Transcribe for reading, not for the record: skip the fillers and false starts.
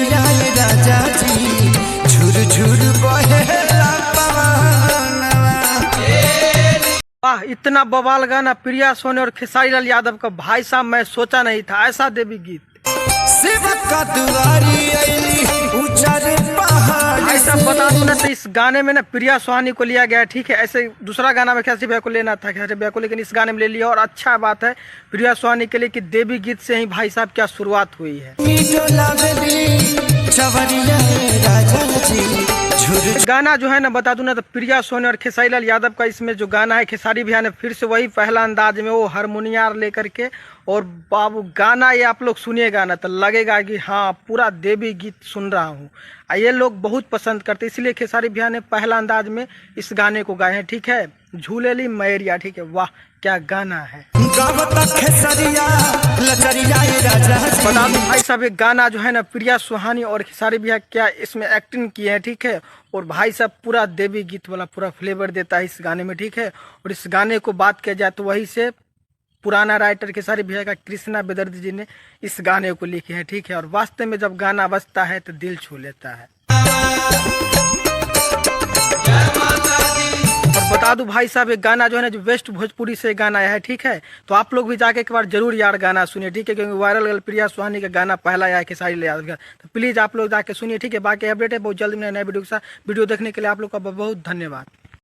लचरिया राजा जी झुर झुर बहेला पवनवा। वाह, इतना बवाल गाना प्रिया सोनी और खेसारी लाल यादव का, भाई साहब मैं सोचा नहीं था ऐसा देवी गीत। सेवक का दुआरी अइली ऊंचा रे पहाड़ ऐसा बता दूं ना तो इस गाने में ना प्रिया सुहानी को लिया गया, ठीक है। ऐसे दूसरा गाना में खेसारी भैया को लेना था, खेसारी भैया को, लेकिन इस गाने में ले लिया। और अच्छा बात है प्रिया सुहानी के लिए कि देवी गीत से ही भाई साहब क्या शुरुआत हुई है। गाना जो है ना बता दूं ना तो प्रिया सोनी और खेसारी लाल यादव का इसमें जो गाना है, खेसारी भैया ने फिर से वही पहला अंदाज में वो हारमोनियम लेकर के, और बाबू गाना ये आप लोग सुनिएगा ना तो लगेगा कि हाँ पूरा देवी गीत सुन रहा हूँ। ये लोग बहुत पसंद करते, इसलिए खेसारी भैया ने पहला अंदाज में इस गाने को गाए हैं, ठीक है। झूलेली मैरिया, ठीक है। वाह क्या गाना है। बता दूं भाई साहब ये गाना जो है ना प्रिया सुहानी और खेसारी भैया क्या इसमें एक्टिंग की है, ठीक है। और भाई साहब पूरा देवी गीत वाला पूरा फ्लेवर देता है इस गाने में, ठीक है। और इस गाने को बात किया जाए तो वही से पुराना राइटर खेसारी भैया का कृष्णा बेदर्दी जी ने इस गाने को लिखे हैं, ठीक है। और वास्तव में जब गाना बजता है तो दिल छू लेता है। और बता दूं भाई साहब ये गाना जो है ना जो वेस्ट भोजपुरी से गाना आया है, ठीक है। तो आप लोग भी जाके एक बार जरूर यार गाना सुनिए, ठीक है, क्योंकि वायरल प्रिया सुहानी का गाना पहला आया है खेसारी लाल यादव का। तो प्लीज आप लोग जाके सुनिए, ठीक है। बाकी अपडेट है बहुत जल्द में नए वीडियो के साथ। वीडियो देखने के लिए आप लोग का बहुत धन्यवाद।